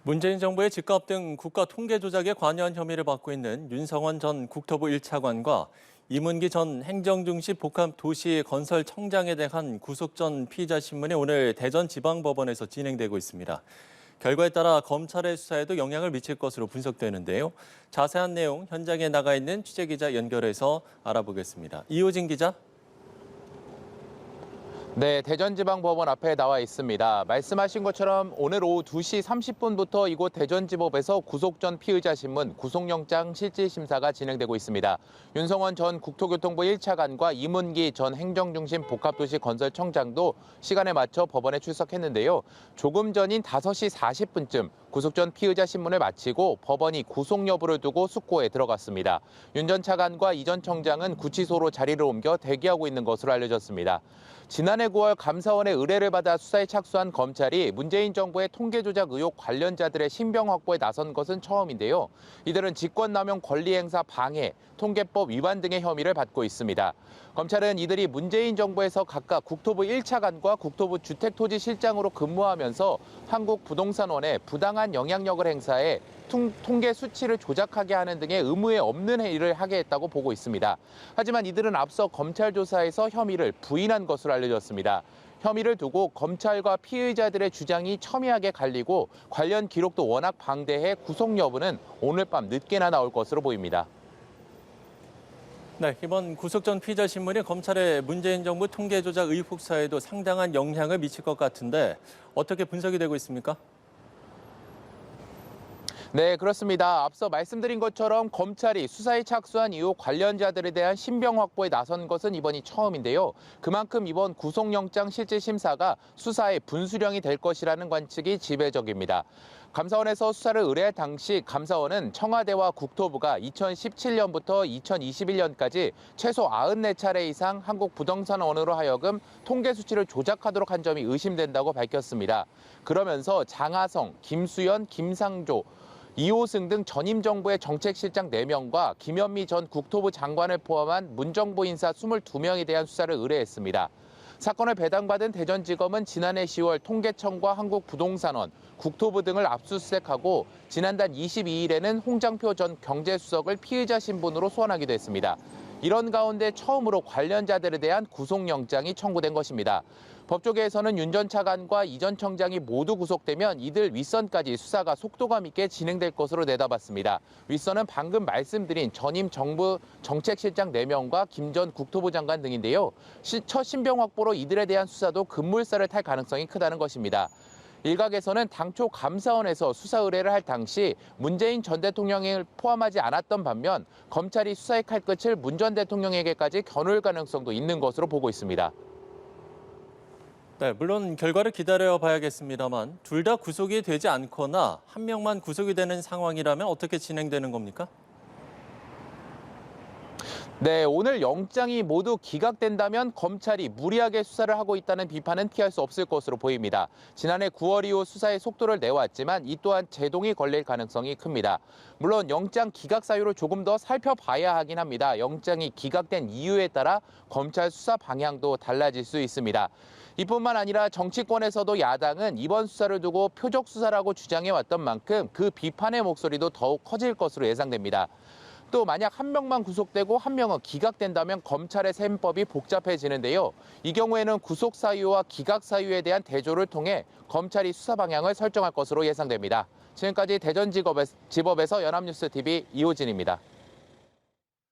문재인 정부의 집값 등 국가 통계 조작에 관여한 혐의를 받고 있는 윤성원 전 국토부 1차관과 이문기 전 행정중시 복합도시건설청장에 대한 구속 전 피의자 신문이 오늘 대전지방법원에서 진행되고 있습니다. 결과에 따라 검찰의 수사에도 영향을 미칠 것으로 분석되는데요. 자세한 내용 현장에 나가 있는 취재기자 연결해서 알아보겠습니다. 이호진 기자. 네, 대전지방법원 앞에 나와 있습니다. 말씀하신 것처럼 오늘 오후 2시 30분부터 이곳 대전지법에서 구속 전 피의자 신문 구속영장 실질심사가 진행되고 있습니다. 윤성원 전 국토교통부 1차관과 이문기 전 행정중심 복합도시건설청장도 시간에 맞춰 법원에 출석했는데요. 조금 전인 5시 40분쯤 구속 전 피의자 신문을 마치고 법원이 구속 여부를 두고 숙고에 들어갔습니다. 윤 전 차관과 이 전 청장은 구치소로 자리를 옮겨 대기하고 있는 것으로 알려졌습니다. 지난해 9월 감사원의 의뢰를 받아 수사에 착수한 검찰이 문재인 정부의 통계 조작 의혹 관련자들의 신병 확보에 나선 것은 처음인데요. 이들은 직권남용 권리행사 방해, 통계법 위반 등의 혐의를 받고 있습니다. 검찰은 이들이 문재인 정부에서 각각 국토부 1차관과 국토부 주택토지실장으로 근무하면서 한국부동산원에 부당한 영향력을 행사해 통계 수치를 조작하게 하는 등의 의무에 없는 일을 하게 했다고 보고 있습니다. 하지만 이들은 앞서 검찰 조사에서 혐의를 부인한 것으로 알려졌습니다. 혐의를 두고 검찰과 피의자들의 주장이 첨예하게 갈리고 관련 기록도 워낙 방대해 구속 여부는 오늘 밤 늦게나 나올 것으로 보입니다. 네, 이번 구속 전 피의자 신문이 검찰의 문재인 정부 통계 조작 의혹 사에도 상당한 영향을 미칠 것 같은데 어떻게 분석이 되고 있습니까? 네, 그렇습니다. 앞서 말씀드린 것처럼 검찰이 수사에 착수한 이후 관련자들에 대한 신병 확보에 나선 것은 이번이 처음인데요. 그만큼 이번 구속영장 실질심사가 수사의 분수령이 될 것이라는 관측이 지배적입니다. 감사원에서 수사를 의뢰할 당시 감사원은 청와대와 국토부가 2017년부터 2021년까지 최소 94차례 이상 한국부동산원으로 하여금 통계 수치를 조작하도록 한 점이 의심된다고 밝혔습니다. 그러면서 장하성, 김수현, 김상조, 이호승 등 전임 정부의 정책실장 4명과 김현미 전 국토부 장관을 포함한 문정부 인사 22명에 대한 수사를 의뢰했습니다. 사건을 배당받은 대전지검은 지난해 10월 통계청과 한국부동산원, 국토부 등을 압수수색하고 지난달 22일에는 홍장표 전 경제수석을 피의자 신분으로 소환하기도 했습니다. 이런 가운데 처음으로 관련자들에 대한 구속영장이 청구된 것입니다. 법조계에서는 윤 전 차관과 이 전 청장이 모두 구속되면 이들 윗선까지 수사가 속도감 있게 진행될 것으로 내다봤습니다. 윗선은 방금 말씀드린 전임 정부 정책실장 4명과 김 전 국토부 장관 등인데요. 첫 신병 확보로 이들에 대한 수사도 급물살을 탈 가능성이 크다는 것입니다. 일각에서는 당초 감사원에서 수사 의뢰를 할 당시 문재인 전 대통령을 포함하지 않았던 반면 검찰이 수사의 칼끝을 문 전 대통령에게까지 겨눌 가능성도 있는 것으로 보고 있습니다. 네, 물론 결과를 기다려 봐야겠습니다만 둘 다 구속이 되지 않거나 한 명만 구속이 되는 상황이라면 어떻게 진행되는 겁니까? 네, 오늘 영장이 모두 기각된다면 검찰이 무리하게 수사를 하고 있다는 비판은 피할 수 없을 것으로 보입니다. 지난해 9월 이후 수사의 속도를 내왔지만 이 또한 제동이 걸릴 가능성이 큽니다. 물론 영장 기각 사유를 조금 더 살펴봐야 하긴 합니다. 영장이 기각된 이유에 따라 검찰 수사 방향도 달라질 수 있습니다. 이뿐만 아니라 정치권에서도 야당은 이번 수사를 두고 표적 수사라고 주장해왔던 만큼 그 비판의 목소리도 더욱 커질 것으로 예상됩니다. 또 만약 한 명만 구속되고 한 명은 기각된다면 검찰의 셈법이 복잡해지는데요. 이 경우에는 구속 사유와 기각 사유에 대한 대조를 통해 검찰이 수사 방향을 설정할 것으로 예상됩니다. 지금까지 대전지법에서 연합뉴스TV 이호진입니다.